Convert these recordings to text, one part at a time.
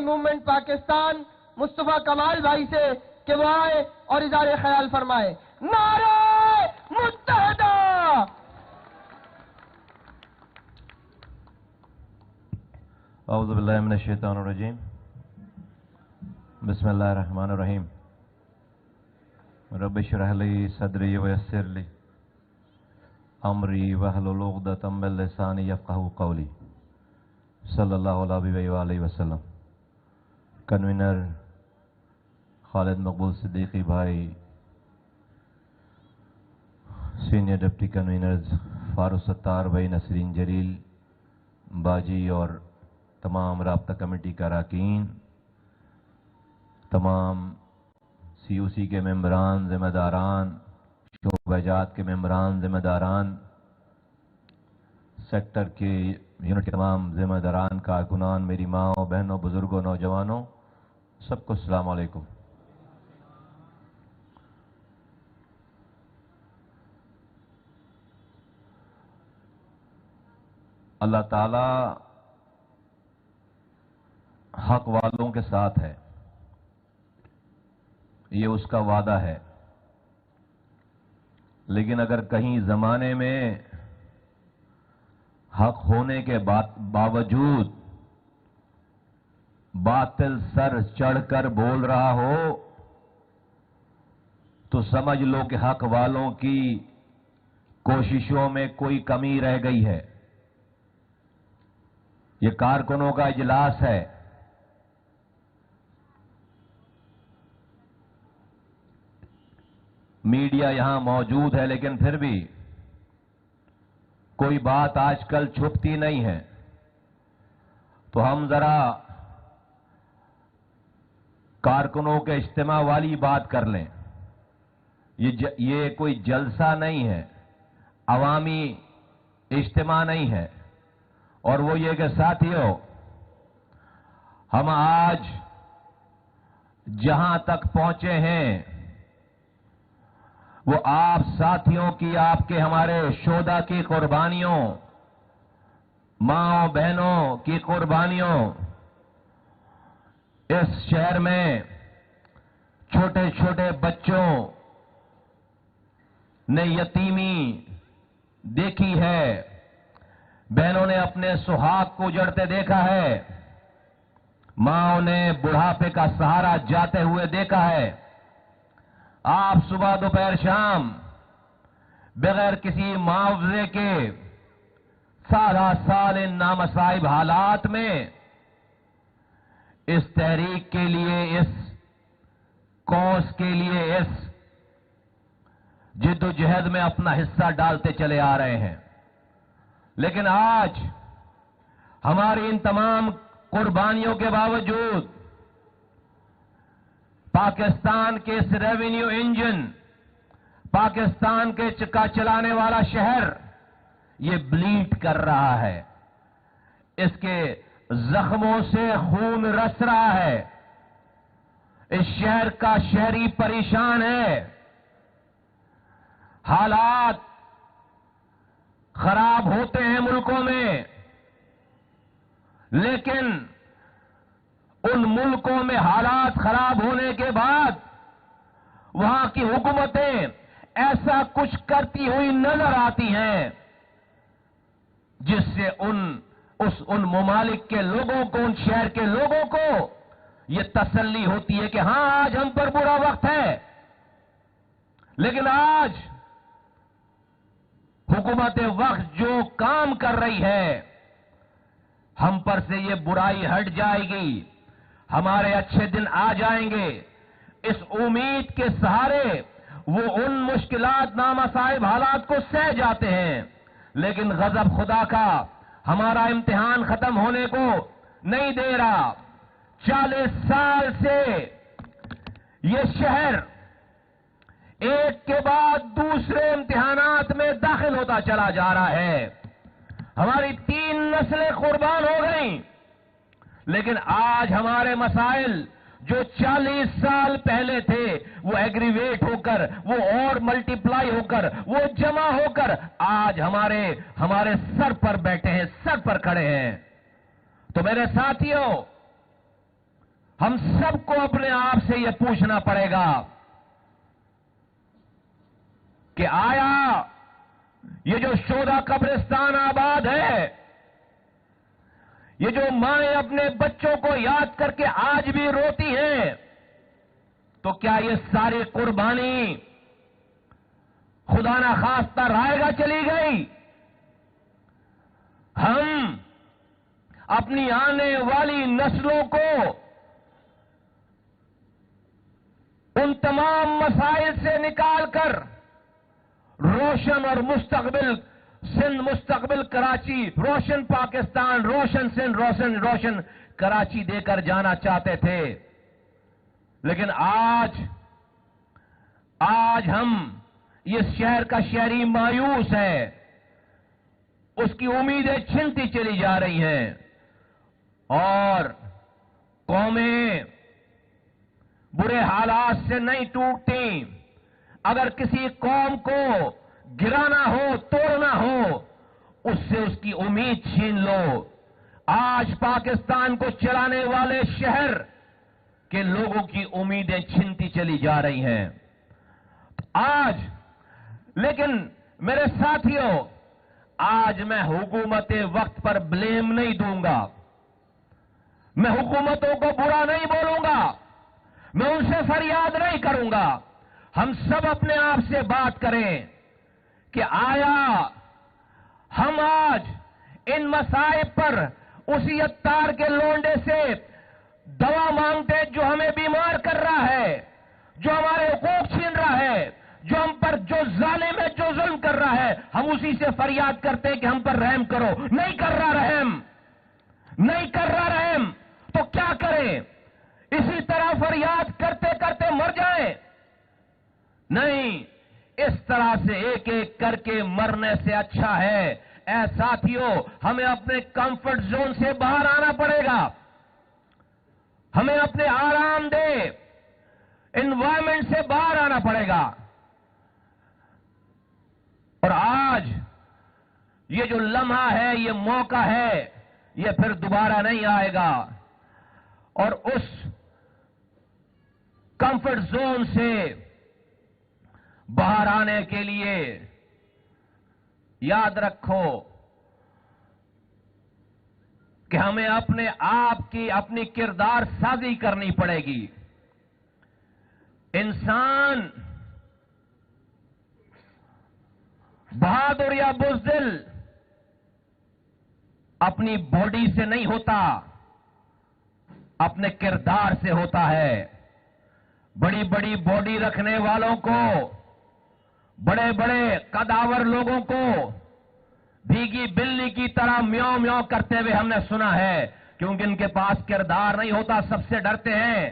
Movement Pakistan مصطفیٰ کمال بھائی سے کہ وہ آئے اور اظہار خیال فرمائے. نعرہ متحدہ. اعوذ باللہ من الشیطان الرجیم. بسم اللہ الرحمن الرحیم. رب اشرح لی صدری ویسر لی امری واحلل عقدۃ من لسانی یفقہوا قولی. صلی اللہ علیہ وآلہ وسلم. کنوینر خالد مقبول صدیقی بھائی، سینئر ڈپٹی کنوینرز فاروق ستار بھائی، نسرین جلیل باجی اور تمام رابطہ کمیٹی کا اراکین، تمام سی او سی کے ممبران، ذمہ داران، شعبہ جات کے ممبران، ذمہ داران، سیکٹر کے یونٹ کے تمام ذمہ داران، کارکنان، میری ماں، بہنوں، بزرگوں، نوجوانوں، سب کو السلام علیکم. اللہ تعالی حق والوں کے ساتھ ہے، یہ اس کا وعدہ ہے. لیکن اگر کہیں زمانے میں حق ہونے کے باوجود باطل سر چڑھ کر بول رہا ہو تو سمجھ لو کہ حق والوں کی کوششوں میں کوئی کمی رہ گئی ہے. یہ کارکنوں کا اجلاس ہے. میڈیا یہاں موجود ہے لیکن پھر بھی کوئی بات آج کل چھپتی نہیں ہے. تو ہم ذرا کارکنوں کے اجتماع والی بات کر لیں. یہ کوئی جلسہ نہیں ہے، عوامی اجتماع نہیں ہے. اور وہ یہ کہ ساتھیوں، ہم آج جہاں تک پہنچے ہیں وہ آپ ساتھیوں کی، آپ کے، ہمارے شہداء کی قربانیوں، ماں بہنوں کی قربانیوں. اس شہر میں چھوٹے چھوٹے بچوں نے یتیمی دیکھی ہے، بہنوں نے اپنے سہاگ کو اجڑتے دیکھا ہے، ماں نے بڑھاپے کا سہارا جاتے ہوئے دیکھا ہے. آپ صبح دوپہر شام بغیر کسی معاوضے کے سالہ سال ان نامصائب حالات میں اس تحریک کے لیے، اس کوس کے لیے، اس جد و جہد میں اپنا حصہ ڈالتے چلے آ رہے ہیں. لیکن آج ہماری ان تمام قربانیوں کے باوجود پاکستان کے اس ریونیو انجن، پاکستان کے چکا چلانے والا شہر یہ بلیڈ کر رہا ہے. اس کے زخموں سے خون رس رہا ہے. اس شہر کا شہری پریشان ہے. حالات خراب ہوتے ہیں ملکوں میں، لیکن ان ملکوں میں حالات خراب ہونے کے بعد وہاں کی حکومتیں ایسا کچھ کرتی ہوئی نظر آتی ہیں جس سے ان ممالک کے لوگوں کو، ان شہر کے لوگوں کو یہ تسلی ہوتی ہے کہ ہاں آج ہم پر برا وقت ہے. لیکن آج حکومت وقت جو کام کر رہی ہے، ہم پر سے یہ برائی ہٹ جائے گی، ہمارے اچھے دن آ جائیں گے. اس امید کے سہارے وہ ان مشکلات، نامصائب حالات کو سہ جاتے ہیں. لیکن غضب خدا کا ہمارا امتحان ختم ہونے کو نہیں دے رہا. 40 سال سے یہ شہر ایک کے بعد دوسرے امتحانات میں داخل ہوتا چلا جا رہا ہے. ہماری 3 نسلیں قربان ہو گئیں، لیکن آج ہمارے مسائل جو 40 سال پہلے تھے وہ ایگریویٹ ہو کر، وہ اور ملٹیپلائی ہو کر، وہ جمع ہو کر آج ہمارے سر پر بیٹھے ہیں، سر پر کھڑے ہیں. تو میرے ساتھیوں، ہم سب کو اپنے آپ سے یہ پوچھنا پڑے گا کہ آیا یہ جو شودا قبرستان آباد ہے، یہ جو مائیں اپنے بچوں کو یاد کر کے آج بھی روتی ہیں، تو کیا یہ ساری قربانی خدا نہ خواستہ رائے گا چلی گئی؟ ہم اپنی آنے والی نسلوں کو ان تمام مسائل سے نکال کر روشن اور مستقبل سندھ، مستقبل کراچی، روشن پاکستان، روشن سندھ، روشن کراچی دے کر جانا چاہتے تھے، لیکن آج ہم اس شہر کا شہری مایوس ہے، اس کی امیدیں چھنتی چلی جا رہی ہیں، اور قومیں برے حالات سے نہیں ٹوٹتی۔ اگر کسی قوم کو گرانا ہو، توڑنا ہو، اس سے اس کی امید چھین لو۔ آج پاکستان کو چلانے والے شہر کے لوگوں کی امیدیں چھنتی چلی جا رہی ہیں آج۔ لیکن میرے ساتھیوں، آج میں حکومت وقت پر بلیم نہیں دوں گا، میں حکومتوں کو برا نہیں بولوں گا، میں ان سے فریاد نہیں کروں گا۔ ہم سب اپنے آپ سے بات کریں کہ آیا ہم آج ان مصائب پر اسی عطار کے لونڈے سے دوا مانگتے جو ہمیں بیمار کر رہا ہے، جو ہمارے حقوق چھین رہا ہے، جو ہم پر جو ظالم ہے، جو ظلم کر رہا ہے، ہم اسی سے فریاد کرتے کہ ہم پر رحم کرو؟ نہیں کر رہا رحم، نہیں کر رہا رحم، تو کیا کریں؟ اسی طرح فریاد کرتے کرتے مر جائیں؟ نہیں، اس طرح سے ایک ایک کر کے مرنے سے اچھا ہے اے ساتھیوں، ہمیں اپنے کمفرٹ زون سے باہر آنا پڑے گا، ہمیں اپنے آرام دہ انوائرمنٹ سے باہر آنا پڑے گا۔ اور آج یہ جو لمحہ ہے، یہ موقع ہے، یہ پھر دوبارہ نہیں آئے گا، اور اس کمفرٹ زون سے باہر آنے کے لیے یاد رکھو کہ ہمیں اپنے آپ کی اپنی کردار سازی کرنی پڑے گی۔ انسان بہادر یا بزدل اپنی باڈی سے نہیں ہوتا، اپنے کردار سے ہوتا ہے۔ بڑی بڑی باڈی رکھنے والوں کو، بڑے بڑے قداور لوگوں کو بھیگی بلی کی طرح میاؤں میاؤں کرتے ہوئے ہم نے سنا ہے، کیونکہ ان کے پاس کردار نہیں ہوتا، سب سے ڈرتے ہیں،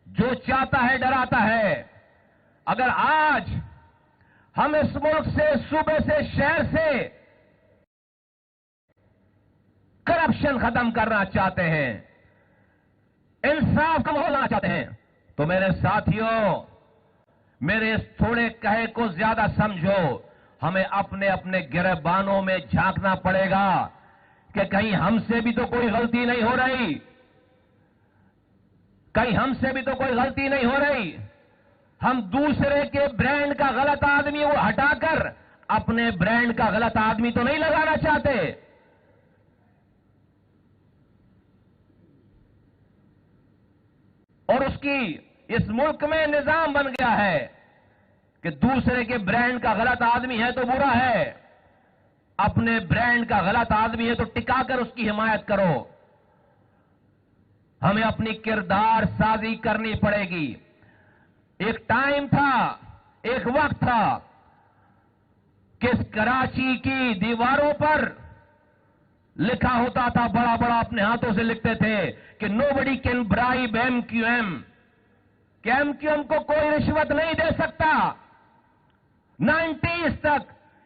جو چاہتا ہے ڈراتا ہے۔ اگر آج ہم اس ملک سے، صوبے سے، شہر سے کرپشن ختم کرنا چاہتے ہیں، انصاف کا ماحول لانا چاہتے ہیں، تو میرے ساتھیوں، میرے اس تھوڑے کہے کو زیادہ سمجھو، ہمیں اپنے اپنے گریبانوں میں جھانکنا پڑے گا کہ کہیں ہم سے بھی تو کوئی غلطی نہیں ہو رہی، کہیں ہم سے بھی تو کوئی غلطی نہیں ہو رہی۔ ہم دوسرے کے برانڈ کا غلط آدمی وہ ہٹا کر اپنے برانڈ کا غلط آدمی تو نہیں لگانا چاہتے۔ اور اس کی اس ملک میں نظام بن گیا ہے کہ دوسرے کے برانڈ کا غلط آدمی ہے تو برا ہے، اپنے برانڈ کا غلط آدمی ہے تو ٹکا کر اس کی حمایت کرو۔ ہمیں اپنی کردار سازی کرنی پڑے گی۔ ایک ٹائم تھا، ایک وقت تھا کہ اس کراچی کی دیواروں پر لکھا ہوتا تھا، بڑا بڑا اپنے ہاتھوں سے لکھتے تھے کہ nobody can bribe MQM، کہ MQM کو کوئی رشوت نہیں دے سکتا۔ 90s تک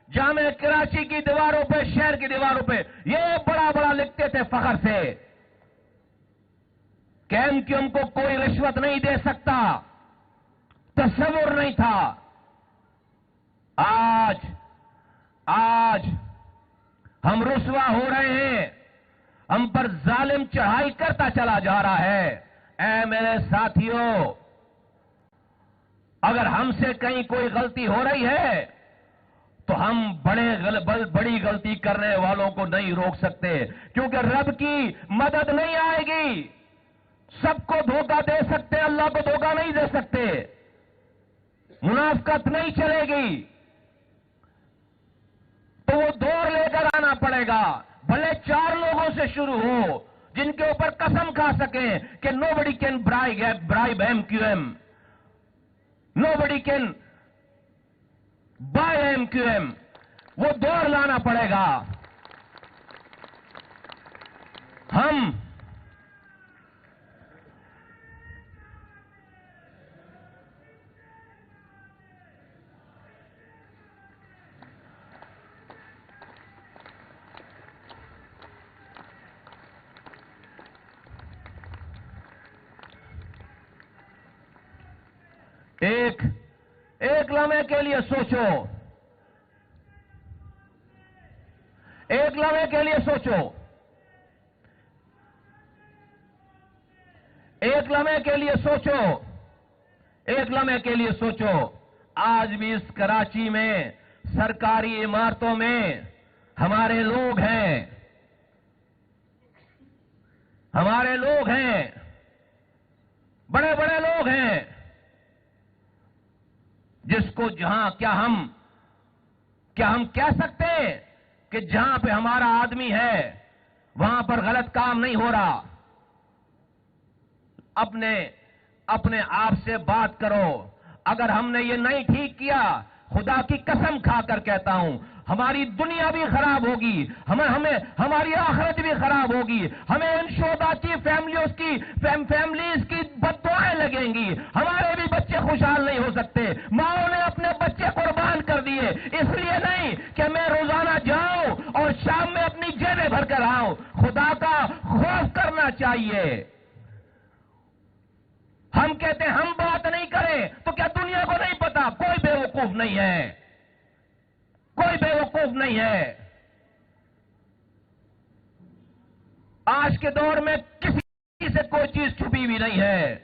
جامع کراچی کی دیواروں پہ، شہر کی دیواروں پہ یہ بڑا بڑا لکھتے تھے فخر سے کہ MQM کو کوئی رشوت نہیں دے سکتا، تصور نہیں تھا۔ آج ہم رسوا ہو رہے ہیں، ہم پر ظالم چڑھائی کرتا چلا جا رہا ہے، اے میرے ساتھیوں، اگر ہم سے کہیں کوئی غلطی ہو رہی ہے تو ہم بڑی غلطی کرنے والوں کو نہیں روک سکتے، کیونکہ رب کی مدد نہیں آئے گی۔ سب کو دھوکہ دے سکتے، اللہ کو دھوکہ نہیں دے سکتے، منافقت نہیں چلے گی، تو وہ دور لے کر آنا پڑے گا، بھلے 4 لوگوں سے شروع ہو جن کے اوپر قسم کھا سکیں کہ nobody can bribe MQM, nobody can buy MQM، وہ دور لانا پڑے گا۔ ہم ایک لمحے کے لیے سوچو، ایک لمحے کے لیے سوچو، ایک لمحے کے لیے سوچو، ایک لمحے کے لیے سوچو، آج بھی اس کراچی میں سرکاری عمارتوں میں ہمارے لوگ ہیں، ہمارے لوگ ہیں، بڑے بڑے لوگ ہیں، جس کو جہاں کیا ہم کہہ سکتے ہیں کہ جہاں پہ ہمارا آدمی ہے وہاں پر غلط کام نہیں ہو رہا؟ اپنے آپ سے بات کرو۔ اگر ہم نے یہ نہیں ٹھیک کیا، خدا کی قسم کھا کر کہتا ہوں، ہماری دنیا بھی خراب ہوگی، ہماری آخرت بھی خراب ہوگی، ہمیں ان شہداء کی فیملیز کی بد دعائیں لگیں گی، ہمارے بھی بچے خوشحال نہیں ہو سکتے۔ ماؤں نے اپنے بچے قربان کر دیے، اس لیے نہیں کہ میں روزانہ جاؤں اور شام میں اپنی جیبیں بھر کر آؤں۔ خدا کا خوف کرنا چاہیے۔ ہم کہتے ہیں ہم بات نہیں کریں تو کیا دنیا کو نہیں پتا؟ کوئی بے وقوف نہیں ہے، کوئی بے وقوف نہیں ہے۔ آج کے دور میں کسی سے کوئی چیز چھپی بھی نہیں ہے۔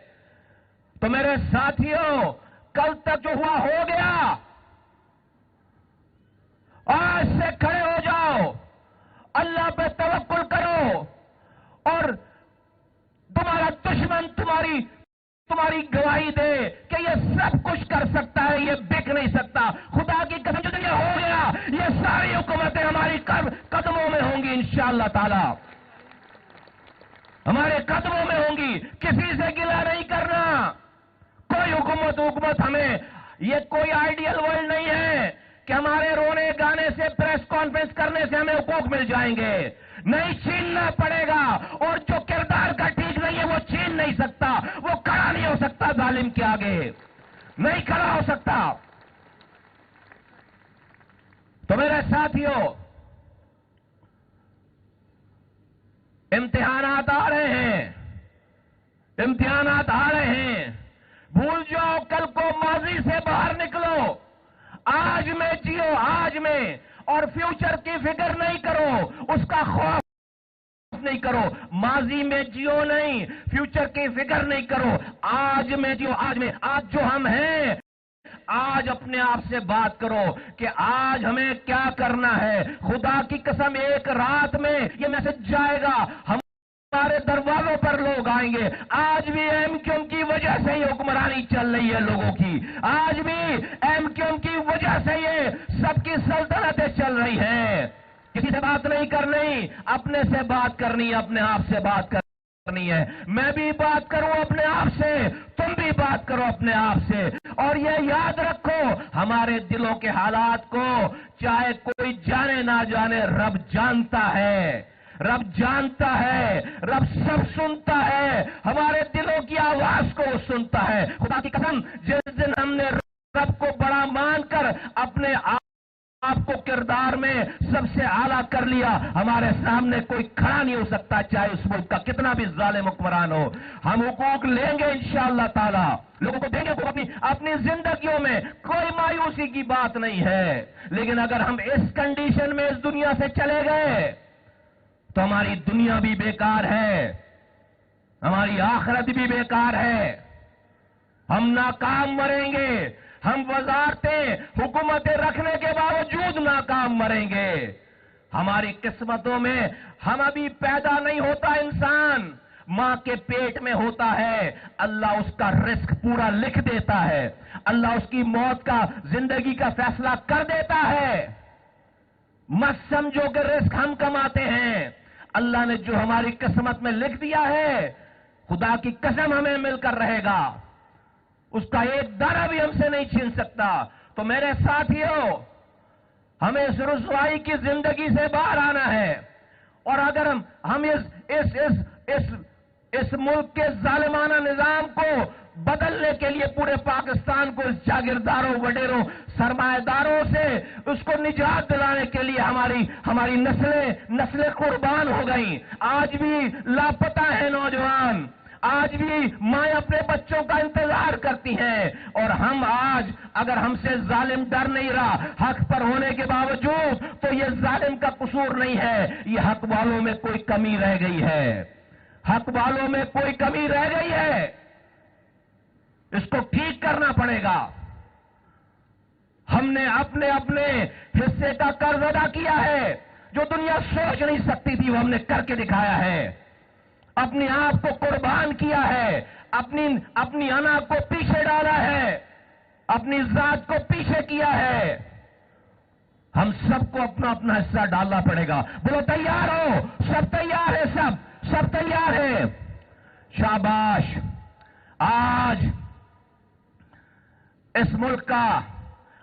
تو میرے ساتھیوں، کل تک جو ہوا ہو گیا، آج سے کھڑے ہو جاؤ، اللہ پہ توکل کرو، اور تمہارا دشمن تمہاری گواہی دے کہ یہ سب کچھ کر سکتا ہے، یہ بک نہیں سکتا۔ خدا کی قسم، جو یہ ہو گیا، یہ ساری حکومتیں ہماری قدموں میں ہوں گی انشاءاللہ تعالی، ہمارے قدموں میں ہوں گی۔ کسی سے گلہ نہیں کرنا، کوئی حکومت ہمیں، یہ کوئی آئیڈیل ورلڈ نہیں ہے کہ ہمارے رونے گانے سے، پریس کانفرنس کرنے سے ہمیں حقوق مل جائیں گے۔ نہیں، چھیننا پڑے گا، اور جو کردار کا ٹھیک نہیں ہے وہ چھین نہیں سکتا، وہ کھڑا نہیں ہو سکتا ظالم کے آگے، نہیں کھڑا ہو سکتا۔ تو میرے ساتھیوں، امتحانات آ رہے ہیں، امتحانات آ رہے ہیں، بھول جاؤ کل کو، ماضی سے باہر نکلو، آج میں جیو، آج میں، اور فیوچر کی فکر نہیں کرو، اس کا خوف نہیں کرو۔ ماضی میں جیو نہیں، فیوچر کی فکر نہیں کرو، آج میں جیو، آج میں، آج جو ہم ہیں، آج اپنے آپ سے بات کرو کہ آج ہمیں کیا کرنا ہے۔ خدا کی قسم، ایک رات میں یہ میسج جائے گا، ہمارے دروازوں پر لوگ آئیں گے۔ آج بھی ایم کیو ایم کی وجہ سے یہ حکمرانی چل رہی ہے لوگوں کی، آج بھی ایم کیو ایم کی وجہ سے یہ سب کی سلطنتیں چل رہی ہیں۔ کسی سے بات نہیں کرنی، اپنے سے بات کرنی، اپنے آپ سے بات کرنی ہے۔ میں بھی بات کروں اپنے آپ سے، تم بھی بات کرو اپنے آپ سے، اور یہ یاد رکھو، ہمارے دلوں کے حالات کو چاہے کوئی جانے نہ جانے، رب جانتا ہے، رب جانتا ہے، رب سب سنتا ہے، ہمارے دلوں کی آواز کو وہ سنتا ہے۔ خدا کی قسم، جس دن ہم نے رب کو بڑا مان کر اپنے آپ کو کردار میں سب سے اعلیٰ کر لیا، ہمارے سامنے کوئی کھڑا نہیں ہو سکتا، چاہے اس ملک کا کتنا بھی ظالم حکمران ہو۔ ہم حقوق لیں گے انشاءاللہ تعالی، لوگوں کو دیں گے حقوق اپنی زندگیوں میں، کوئی مایوسی کی بات نہیں ہے۔ لیکن اگر ہم اس کنڈیشن میں اس دنیا سے چلے گئے تو ہماری دنیا بھی بیکار ہے، ہماری آخرت بھی بیکار ہے، ہم ناکام مریں گے، ہم وزارتیں حکومتیں رکھنے کے باوجود ناکام مریں گے۔ ہماری قسمتوں میں ہم ابھی پیدا نہیں ہوتا انسان، ماں کے پیٹ میں ہوتا ہے، اللہ اس کا رزق پورا لکھ دیتا ہے، اللہ اس کی موت کا، زندگی کا فیصلہ کر دیتا ہے۔ مت سمجھو کہ رزق ہم کماتے ہیں، اللہ نے جو ہماری قسمت میں لکھ دیا ہے، خدا کی قسم ہمیں مل کر رہے گا، اس کا ایک دانہ بھی ہم سے نہیں چھین سکتا۔ تو میرے ساتھیوں، ہمیں اس رسوائی کی زندگی سے باہر آنا ہے، اور اگر ہم اس ملک کے ظالمانہ نظام کو بدلنے کے لیے پورے پاکستان کو اس جاگیرداروں، وڈیروں، سرمایہ داروں سے اس کو نجات دلانے کے لیے ہماری نسلیں قربان ہو گئیں، آج بھی لاپتہ ہیں نوجوان، آج بھی مائیں اپنے بچوں کا انتظار کرتی ہیں، اور ہم آج اگر ہم سے ظالم ڈر نہیں رہا حق پر ہونے کے باوجود، تو یہ ظالم کا قصور نہیں ہے، یہ حق والوں میں کوئی کمی رہ گئی ہے، حق والوں میں کوئی کمی رہ گئی ہے، اس کو ٹھیک کرنا پڑے گا۔ ہم نے اپنے حصے کا قرض ادا کیا ہے، جو دنیا سوچ نہیں سکتی تھی وہ ہم نے کر کے دکھایا ہے، اپنے آپ کو قربان کیا ہے، اپنی انا کو پیچھے ڈالا ہے، اپنی ذات کو پیچھے کیا ہے۔ ہم سب کو اپنا اپنا حصہ ڈالنا پڑے گا۔ بولو تیار ہو؟ سب تیار ہے، سب تیار ہے؟ شاباش۔ آج اس ملک کا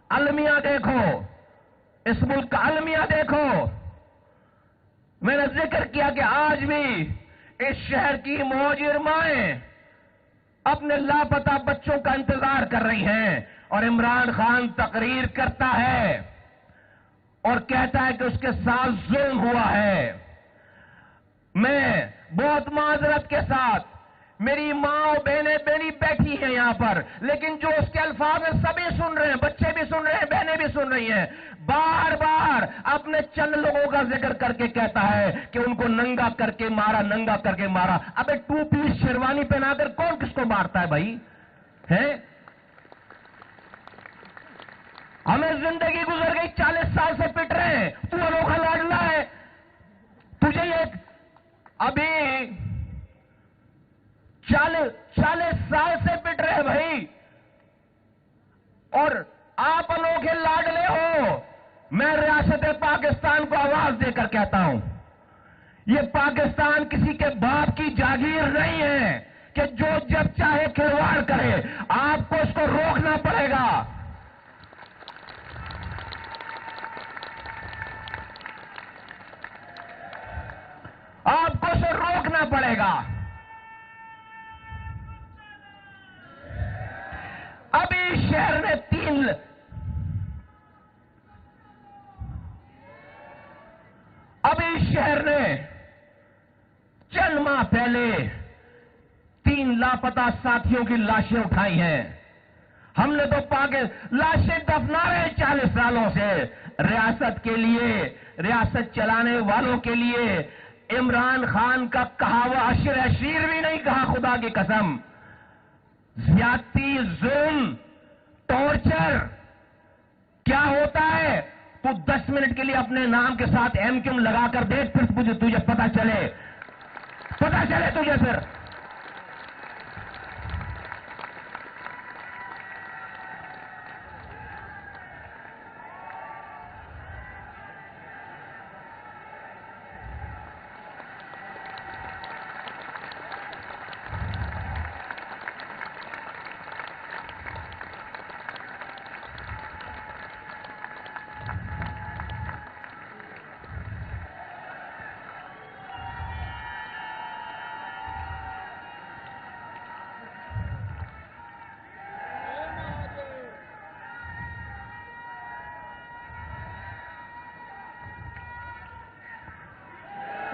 المیہ دیکھو، اس ملک کا المیہ دیکھو۔ میں نے ذکر کیا کہ آج بھی اس شہر کی مہاجر مائیں اپنے لاپتہ بچوں کا انتظار کر رہی ہیں، اور عمران خان تقریر کرتا ہے اور کہتا ہے کہ اس کے ساتھ ظلم ہوا ہے۔ میں بہت معذرت کے ساتھ، میری ماں اور بہنیں میری بیٹھی ہیں یہاں پر، لیکن جو اس کے الفاظ ہیں سبھی سن رہے ہیں، بچے بھی سن رہے ہیں، بہنیں بھی سن رہی ہیں، بار بار اپنے چند لوگوں کا ذکر کر کے کہتا ہے کہ ان کو ننگا کر کے مارا، ننگا کر کے مارا۔ ابے 2 پیس شیروانی پہنا کر کون کس کو مارتا ہے بھائی؟ ہیں؟ ہمیں زندگی گزر گئی، 40 سال سے پٹ رہے ہیں، تو انوکھا لاڈلا ہے، تجھے یہ ابھی 40 سال سے پٹ رہے بھائی، اور آپ انوکھے لاڈلے ہو۔ میں ریاست پاکستان کو آواز دے کر کہتا ہوں، یہ پاکستان کسی کے باپ کی جاگیر نہیں ہے کہ جو جب چاہے کھلواڑ کرے، آپ کو اس کو روکنا پڑے گا۔ آپ کو اسے روکنا پڑے گا۔ ابھی شہر نے چند ماہ پہلے 3 لاپتہ ساتھیوں کی لاشیں اٹھائی ہیں۔ ہم نے تو لاشیں دفنا رہے ہیں 40 سالوں سے۔ ریاست کے لیے، ریاست چلانے والوں کے لیے عمران خان کا کہا ہوا اشیر بھی نہیں کہا، خدا کی قسم۔ زیادتی، ظلم، ٹارچر کیا ہوتا ہے؟ تو 10 منٹ کے لیے اپنے نام کے ساتھ ایم کیوں لگا کر دیکھ، پھر تجھے پتا چلے تجھے پھر۔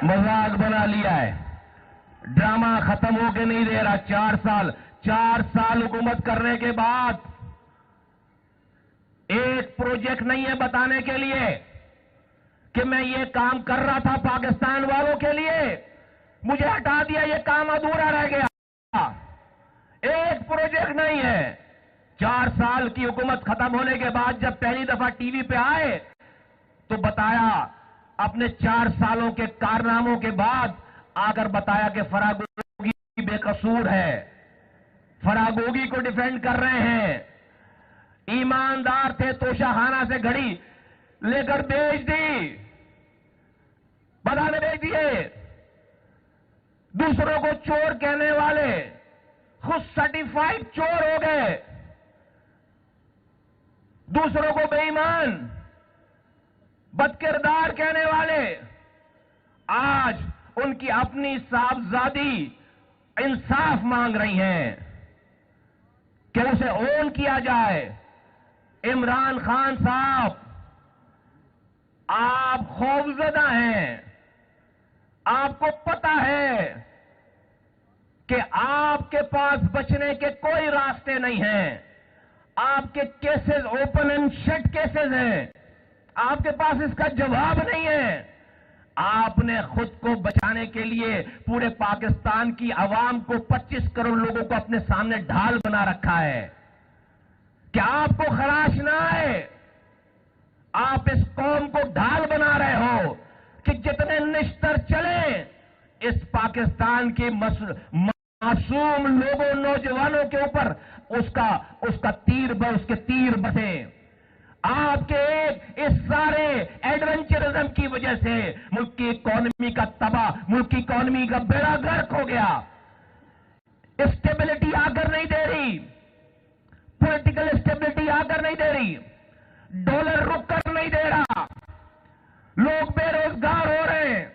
مذاق بنا لیا ہے، ڈرامہ ختم ہو کے نہیں دے رہا۔ 4 سال حکومت کرنے کے بعد ایک پروجیکٹ نہیں ہے بتانے کے لیے کہ میں یہ کام کر رہا تھا پاکستان والوں کے لیے۔ مجھے ہٹا دیا، یہ کام ادھورا رہ گیا، ایک پروجیکٹ نہیں ہے۔ 4 سال کی حکومت ختم ہونے کے بعد جب پہلی دفعہ ٹی وی پہ آئے تو بتایا، اپنے 4 سالوں کے کارناموں کے بعد آ کر بتایا کہ فراگوگی بے قصور ہے، فراگوگی کو ڈیفینڈ کر رہے ہیں، ایماندار تھے، توشہ خانہ سے گھڑی لے کر بیچ دی، بدانے بیچ دیے، دوسروں کو چور کہنے والے خود سرٹیفائیڈ چور ہو گئے، دوسروں کو بے ایمان بد کردار کہنے والے آج ان کی اپنی صاحبزادی انصاف مانگ رہی ہیں کہ اسے اون کیا جائے۔ عمران خان صاحب، آپ خوفزدہ ہیں، آپ کو پتا ہے کہ آپ کے پاس بچنے کے کوئی راستے نہیں ہیں، آپ کے cases open and shut cases ہیں، آپ کے پاس اس کا جواب نہیں ہے۔ آپ نے خود کو بچانے کے لیے پورے پاکستان کی عوام کو 25 کروڑ لوگوں کو اپنے سامنے ڈھال بنا رکھا ہے کہ آپ کو خراش نہ آئے۔ آپ اس قوم کو ڈھال بنا رہے ہو کہ جتنے نشتر چلیں اس پاکستان کے معصوم لوگوں، نوجوانوں کے اوپر اس کا تیر بسیں۔ آپ کے اس سارے ایڈونچرزم کی وجہ سے ملک کی اکانومی کا ملک کی اکانومی کا بیڑا غرق ہو گیا۔ اسٹیبلٹی آ کر نہیں دے رہی، پولیٹیکل اسٹیبلٹی آ کر نہیں دے رہی، ڈالر رک کر نہیں دے رہا، لوگ بے روزگار ہو رہے ہیں۔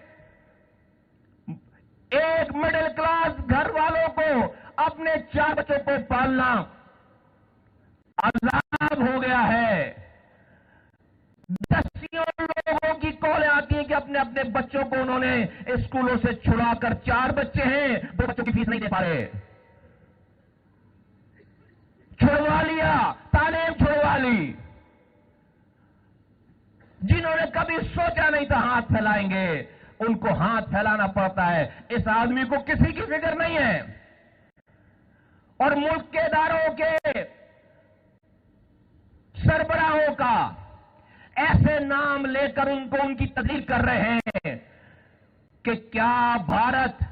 ایک مڈل کلاس گھر والوں کو اپنے 4 بچوں کو پالنا عذاب ہو گیا ہے۔ دسیوں لوگوں کی کالیں آتی ہیں کہ اپنے اپنے بچوں کو انہوں نے اسکولوں سے چھڑا کر، 4 بچے ہیں، 2 بچوں کی فیس نہیں دے پا رہے، چھڑوا لیا، تعلیم چھڑوا لی۔ جنہوں نے کبھی سوچا نہیں تھا ہاتھ پھیلائیں گے، ان کو ہاتھ پھیلانا پڑتا ہے۔ اس آدمی کو کسی کی فکر نہیں ہے، اور ملک کے اداروں کے سربراہوں کا ایسے نام لے کر ان کو ان کی تقریر کر رہے ہیں کہ کیا بھارت،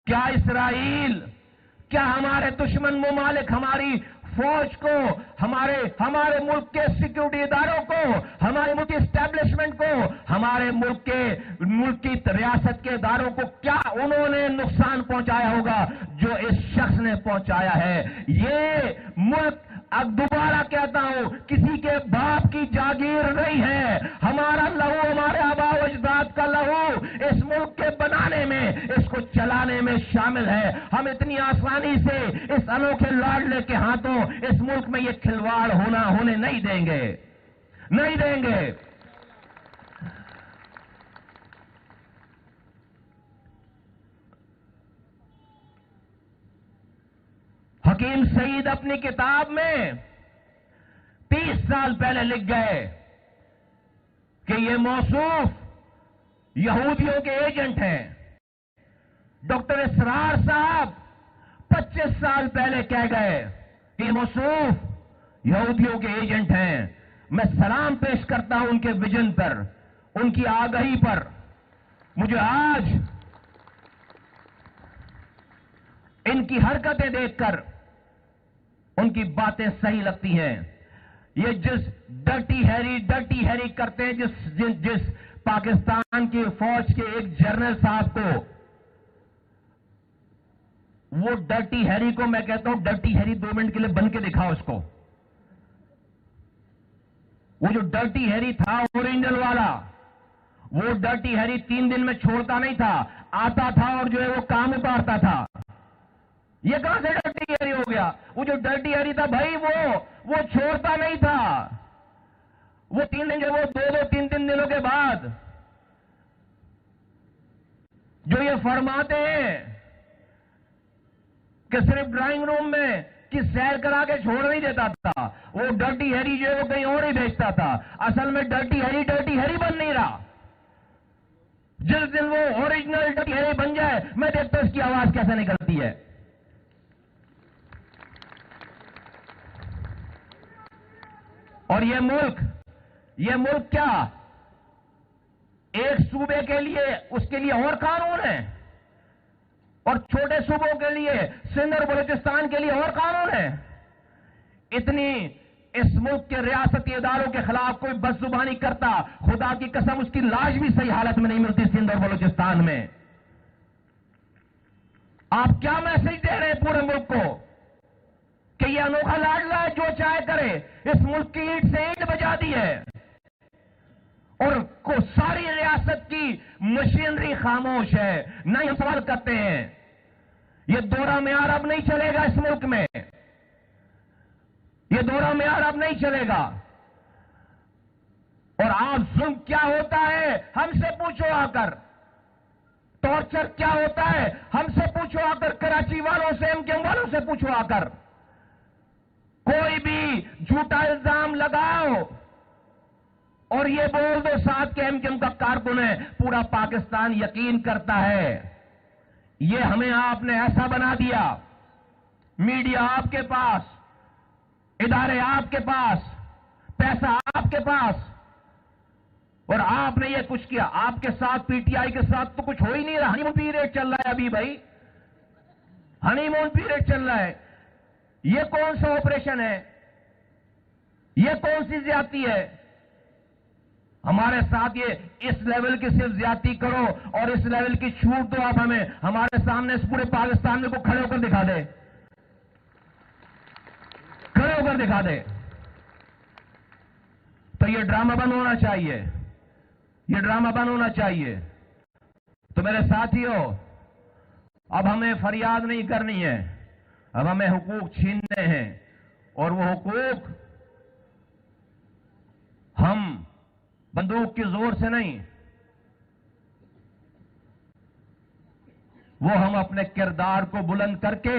کیا اسرائیل، کیا ہمارے دشمن ممالک ہماری فوج کو، ہمارے ملک کے سیکیورٹی اداروں کو، ہمارے ملک کی اسٹیبلشمنٹ کو، ہمارے ملک کی ریاست کے اداروں کو کیا انہوں نے نقصان پہنچایا ہوگا جو اس شخص نے پہنچایا ہے؟ یہ ملک، اب دوبارہ کہتا ہوں، کسی کے باپ کی جاگیر نہیں ہے۔ ہمارا لہو، ہمارے آباء و اجداد کا لہو اس ملک کے بنانے میں، اس کو چلانے میں شامل ہے۔ ہم اتنی آسانی سے اس انوکھے لاڈلے کے ہاتھوں اس ملک میں یہ کھلواڑ ہونے نہیں دیں گے، نہیں دیں گے۔ حکیم سعید اپنی کتاب میں 30 سال پہلے لکھ گئے کہ یہ موصوف یہودیوں کے ایجنٹ ہیں۔ ڈاکٹر اسرار صاحب 25 سال پہلے کہہ گئے کہ یہ موصوف یہودیوں کے ایجنٹ ہیں۔ میں سلام پیش کرتا ہوں ان کے ویژن پر، ان کی آگہی پر۔ مجھے آج ان کی حرکتیں دیکھ کر ان کی باتیں صحیح لگتی ہیں۔ یہ جس ڈرٹی ہیری کرتے ہیں، جس پاکستان کی فوج کے ایک جنرل صاحب کو، وہ ڈرٹی ہیری کو میں کہتا ہوں ڈرٹی ہیری 2 منٹ کے لیے بن کے دکھاؤ اس کو۔ وہ جو ڈرٹی ہیری تھا اوریجنل والا، وہ ڈرٹی ہیری 3 دن میں چھوڑتا نہیں تھا، آتا تھا اور جو ہے وہ کام اتارتا تھا۔ یہ کہاں سے ڈرٹی ہیری ہو گیا؟ وہ جو ڈرٹی ہیری تھا بھائی، وہ چھوڑتا نہیں تھا۔ وہ 3 دن، وہ 2-3 دنوں کے بعد جو یہ فرماتے ہیں کہ صرف ڈرائنگ روم میں کی سیر کرا کے چھوڑ نہیں دیتا تھا، وہ ڈرٹی ہیری جو ہے وہ کہیں اور ہی بھیجتا تھا۔ اصل میں ڈرٹی ہیری بن نہیں رہا۔ جس دن وہ اوریجنل ڈکشنری بن جائے میں دیکھتا ہوں اس کی آواز کیسے نکلتی ہے. اور یہ ملک کیا ایک صوبے کے لیے اس کے لیے اور قانون ہے اور چھوٹے صوبوں کے لیے سندھ اور بلوچستان کے لیے اور قانون ہے. اتنی اس ملک کے ریاستی اداروں کے خلاف کوئی بدزبانی کرتا خدا کی قسم اس کی لاش بھی صحیح حالت میں نہیں ملتی سندھ اور بلوچستان میں. آپ کیا میسج دے رہے ہیں پورے ملک کو کہ یہ انوکھا لاڈلا ہے جو چاہے کرے. اس ملک کی اینٹ سے اینٹ بجا دی ہے اور ساری ریاست کی مشینری خاموش ہے. نہ ہی سوال کرتے ہیں. یہ دورہ معیار اب نہیں چلے گا اس ملک میں. یہ دورہ معیار اب نہیں چلے گا. اور آپ ظلم کیا ہوتا ہے ہم سے پوچھو آ کر. ٹارچر کیا ہوتا ہے ہم سے پوچھو آ کر. کراچی والوں سے MKM والوں سے پوچھو آ کر. کوئی بھی جھوٹا الزام لگاؤ اور یہ بول دو ساتھ کے MKM کا کارکن ہے. پورا پاکستان یقین کرتا ہے. یہ ہمیں آپ نے ایسا بنا دیا. میڈیا آپ کے پاس, ادارے آپ کے پاس, پیسہ آپ کے پاس, اور آپ نے یہ کچھ کیا. آپ کے ساتھ PTI کے ساتھ تو کچھ ہو ہی نہیں رہا. ہنی مون پیریڈ چل رہا ہے ابھی بھائی, ہنی مون پیریڈ چل رہا ہے. یہ کون سا آپریشن ہے؟ یہ کون سی زیادتی ہے؟ ہمارے ساتھ یہ اس لیول کی صرف زیادتی کرو اور اس لیول کی چھوٹ دو آپ ہمیں. ہمارے سامنے اس پورے پاکستان میں کو کھڑے ہو کر دکھا دے, کھڑے ہو کر دکھا دے. تو یہ ڈرامہ بند ہونا چاہیے. یہ ڈرامہ بند ہونا چاہیے. تو میرے ساتھیوں, اب ہمیں فریاد نہیں کرنی ہے. اب ہمیں حقوق چھیننے ہیں اور وہ حقوق ہم بندوق کے زور سے نہیں, وہ ہم اپنے کردار کو بلند کر کے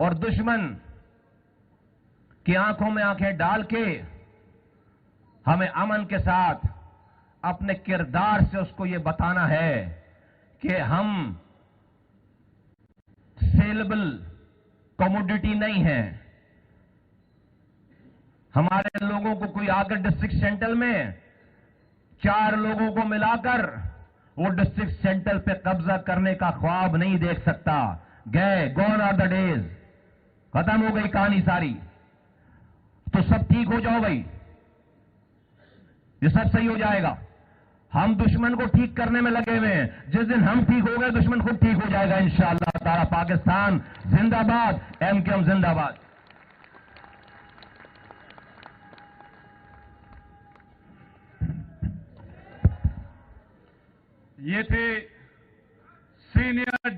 اور دشمن کی آنکھوں میں آنکھیں ڈال کے ہمیں امن کے ساتھ اپنے کردار سے اس کو یہ بتانا ہے کہ ہم سیلبل کموڈٹی نہیں ہے. ہمارے لوگوں کو کوئی آ کر ڈسٹرکٹ سینٹر میں 4 لوگوں کو ملا کر وہ ڈسٹرکٹ سینٹر پہ قبضہ کرنے کا خواب نہیں دیکھ سکتا. گئے, گون آر دا ڈیز, ختم ہو گئی کہانی ساری. تو سب ٹھیک ہو جاؤ بھائی, یہ سب صحیح ہو جائے گا. ہم دشمن کو ٹھیک کرنے میں لگے ہوئے ہیں. جس دن ہم ٹھیک ہو گئے دشمن خود ٹھیک ہو جائے گا انشاءاللہ تعالی. پاکستان زندہ باد, MKM زندہ باد. یہ تھے سینئر